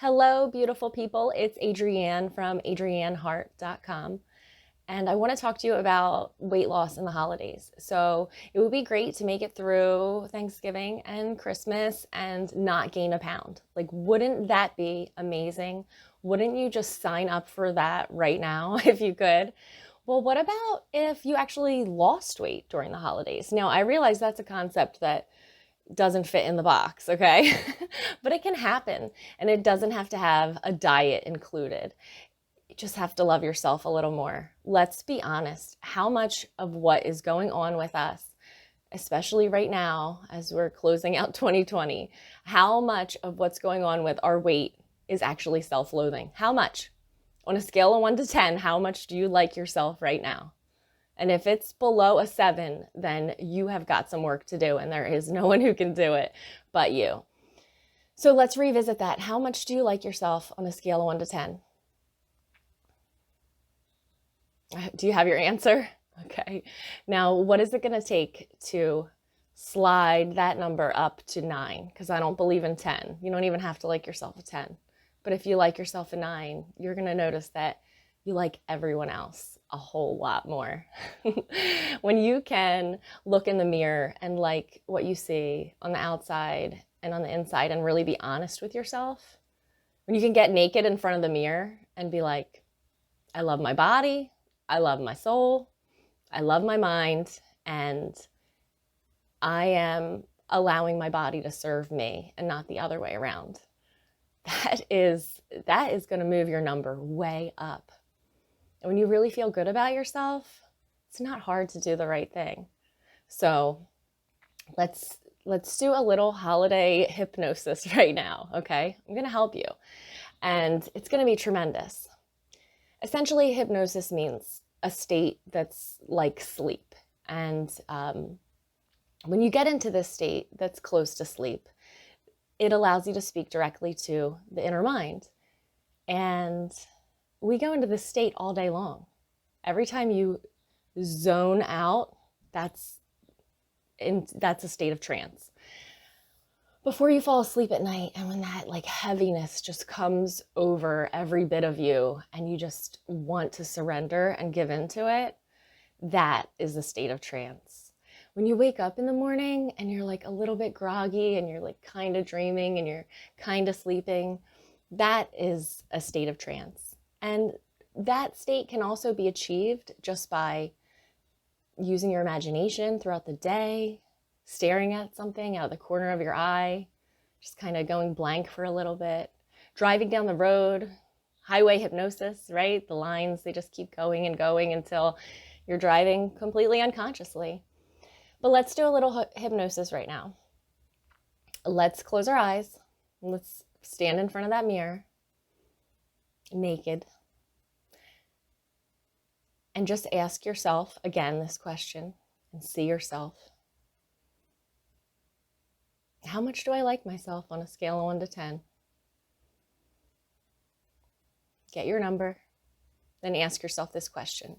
Hello, beautiful people. It's Adrienne from adrienneheart.com. And I want to talk to you about weight loss in the holidays. So it would be great to make it through Thanksgiving and Christmas and not gain a pound. Like, wouldn't that be amazing? Wouldn't you just sign up for that right now if you could? Well, what about if you actually lost weight during the holidays? Now, I realize that's a concept that doesn't fit in the box, okay? But it can happen, and it doesn't have to have a diet included. You just have to love yourself a little more. Let's be honest. How much of what is going on with us, especially right now as we're closing out 2020, how much of what's going on with our weight is actually self-loathing? How much? On a scale of 1 to 10, how much do you like yourself right now? And if it's below a 7, then you have got some work to do, and there is no one who can do it but you. So let's revisit that. How much do you like yourself on a scale of 1 to 10? Do you have your answer? Okay. Now, what is it going to take to slide that number up to 9? Because I don't believe in 10. You don't even have to like yourself a 10. But if you like yourself a 9, you're going to notice that you like everyone else a whole lot more. When you can look in the mirror and like what you see on the outside and on the inside and really be honest with yourself, when you can get naked in front of the mirror and be like, I love my body, I love my soul, I love my mind, and I am allowing my body to serve me and not the other way around. That is going to move your number way up. And when you really feel good about yourself, it's not hard to do the right thing. So let's do a little holiday hypnosis right now, okay? I'm going to help you, and it's going to be tremendous. Essentially, hypnosis means a state that's like sleep. And when you get into this state that's close to sleep, it allows you to speak directly to the inner mind. And we go into this state all day long. Every time you zone out, that's a state of trance. Before you fall asleep at night, and when that like heaviness just comes over every bit of you and you just want to surrender and give into it, that is the state of trance. When you wake up in the morning and you're like a little bit groggy and you're like kind of dreaming and you're kind of sleeping, that is a state of trance. And that state can also be achieved just by using your imagination throughout the day, staring at something out of the corner of your eye, just kind of going blank for a little bit, driving down the road, highway hypnosis, right? The lines, they just keep going and going until you're driving completely unconsciously. But let's do a little hypnosis right now. Let's close our eyes. Let's stand in front of that mirror, naked, and just ask yourself again this question and see yourself. How much do I like myself on a scale of 1 to 10? Get your number, then ask yourself this question.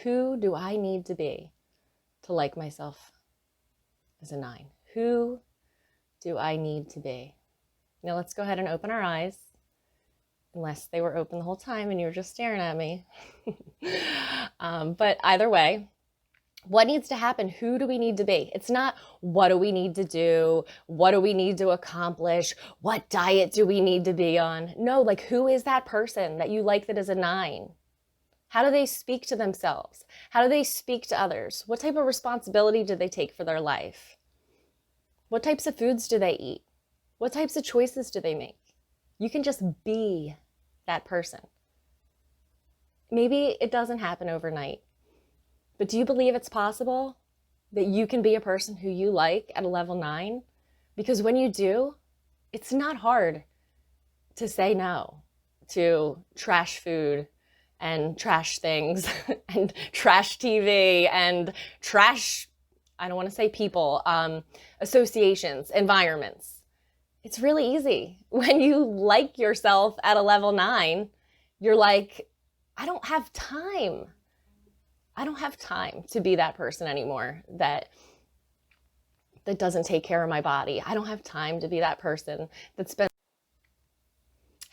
Who do I need to be to like myself as a 9? Who do I need to be? Now let's go ahead and open our eyes, unless they were open the whole time and you were just staring at me. But either way, what needs to happen? Who do we need to be? It's not what do we need to do? What do we need to accomplish? What diet do we need to be on? No, like, who is that person that you like that is a 9? How do they speak to themselves? How do they speak to others? What type of responsibility do they take for their life? What types of foods do they eat? What types of choices do they make? You can just be that person. Maybe it doesn't happen overnight, but do you believe it's possible that you can be a person who you like at a level 9? Because when you do, it's not hard to say no to trash food and trash things and trash TV and trash, I don't want to say people, associations, environments. It's really easy. When you like yourself at a level 9, you're like, I don't have time. I don't have time to be that person anymore that doesn't take care of my body. I don't have time to be that person that spends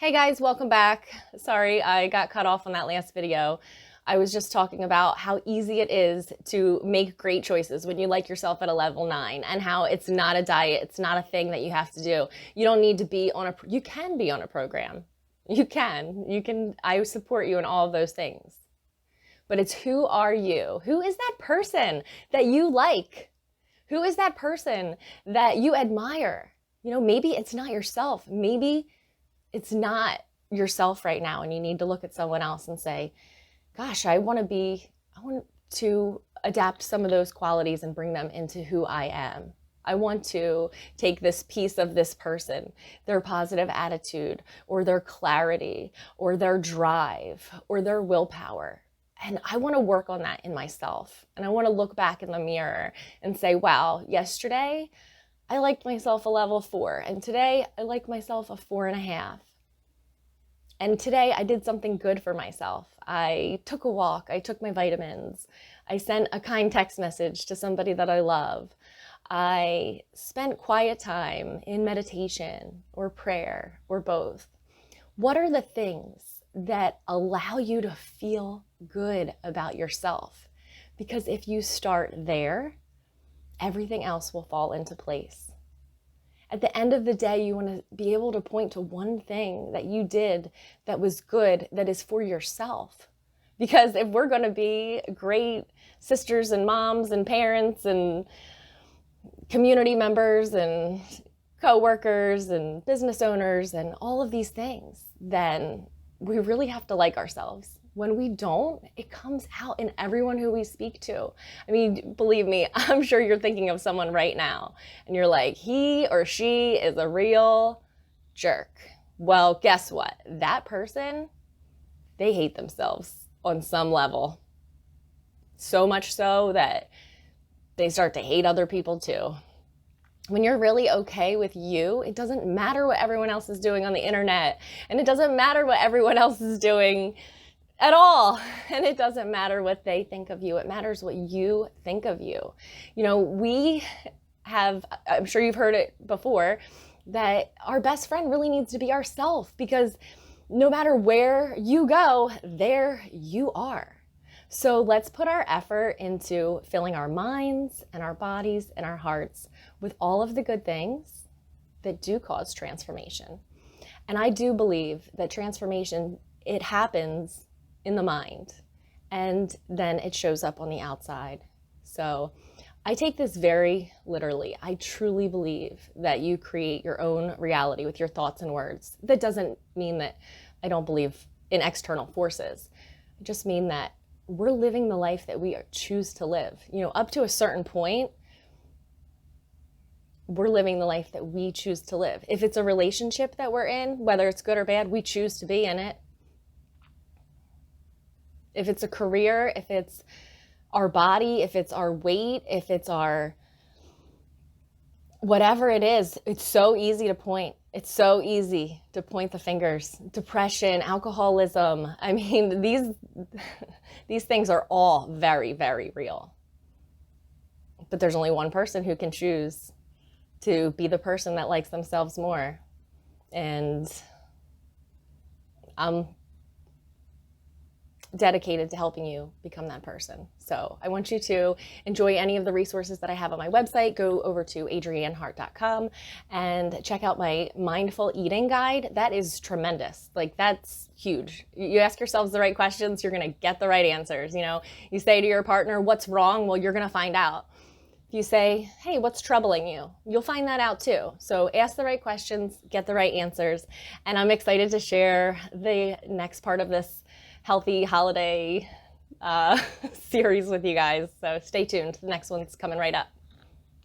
Hey guys, welcome back. Sorry, I got cut off on that last video. I was just talking about how easy it is to make great choices when you like yourself at a level 9, and how it's not a diet, it's not a thing that you have to do. You don't need to be on you can be on a program. You can, I support you in all of those things. But it's, who are you? Who is that person that you like? Who is that person that you admire? You know, maybe it's not yourself. Maybe it's not yourself right now, and you need to look at someone else and say, gosh, I want to adapt some of those qualities and bring them into who I am. I want to take this piece of this person, their positive attitude, or their clarity, or their drive, or their willpower, and I want to work on that in myself. And I want to look back in the mirror and say, wow, yesterday I liked myself a level 4, and today I like myself a 4.5. And today I did something good for myself. I took a walk, I took my vitamins, I sent a kind text message to somebody that I love. I spent quiet time in meditation or prayer or both. What are the things that allow you to feel good about yourself? Because if you start there, everything else will fall into place. At the end of the day, you want to be able to point to one thing that you did that was good, that is for yourself. Because if we're going to be great sisters and moms and parents and community members and co-workers and business owners and all of these things, then we really have to like ourselves. When we don't, it comes out in everyone who we speak to. I mean, believe me, I'm sure you're thinking of someone right now and you're like, he or she is a real jerk. Well, guess what? That person, they hate themselves on some level. So much so that they start to hate other people too. When you're really okay with you, it doesn't matter what everyone else is doing on the internet, and it doesn't matter what everyone else is doing at all. And it doesn't matter what they think of you. It matters what you think of you. You know, we have, I'm sure you've heard it before, that our best friend really needs to be ourself, because no matter where you go, there you are. So let's put our effort into filling our minds and our bodies and our hearts with all of the good things that do cause transformation. And I do believe that transformation, it happens in the mind, and then it shows up on the outside. So I take this very literally. I truly believe that you create your own reality with your thoughts and words. That doesn't mean that I don't believe in external forces. I just mean that we're living the life that we choose to live. You know, up to a certain point, we're living the life that we choose to live. If it's a relationship that we're in, whether it's good or bad, we choose to be in it. If it's a career, if it's our body, if it's our weight, if it's our whatever it is, it's so easy to point. It's so easy to point the fingers. Depression, alcoholism. I mean, these things are all very, very real. But there's only one person who can choose to be the person that likes themselves more. And I'm dedicated to helping you become that person. So I want you to enjoy any of the resources that I have on my website. Go over to adriennehart.com and check out my mindful eating guide. That is tremendous. Like, that's huge. You ask yourselves the right questions, you're going to get the right answers. You know, you say to your partner, what's wrong? Well, you're going to find out. If you say, hey, what's troubling you? You'll find that out too. So ask the right questions, get the right answers. And I'm excited to share the next part of this healthy holiday series with you guys. So stay tuned. The next one's coming right up.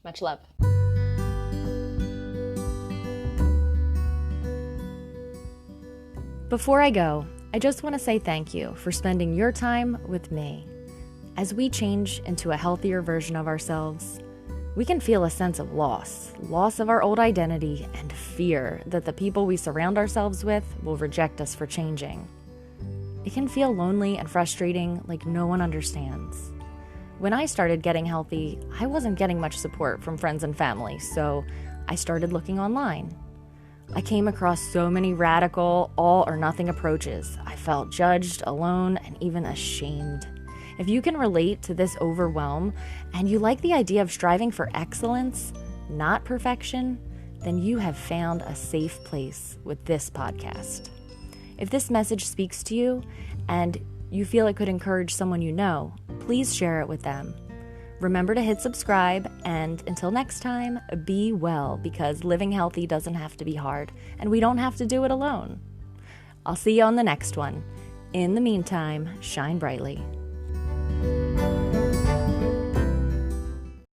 Much love. Before I go, I just want to say thank you for spending your time with me. As we change into a healthier version of ourselves, we can feel a sense of loss of our old identity, and fear that the people we surround ourselves with will reject us for changing. It can feel lonely and frustrating, like no one understands. When I started getting healthy, I wasn't getting much support from friends and family, so I started looking online. I came across so many radical, all or nothing approaches. I felt judged, alone, and even ashamed. If you can relate to this overwhelm and you like the idea of striving for excellence, not perfection, then you have found a safe place with this podcast. If this message speaks to you and you feel it could encourage someone you know, please share it with them. Remember to hit subscribe, and until next time, be well, because living healthy doesn't have to be hard, and we don't have to do it alone. I'll see you on the next one. In the meantime, shine brightly.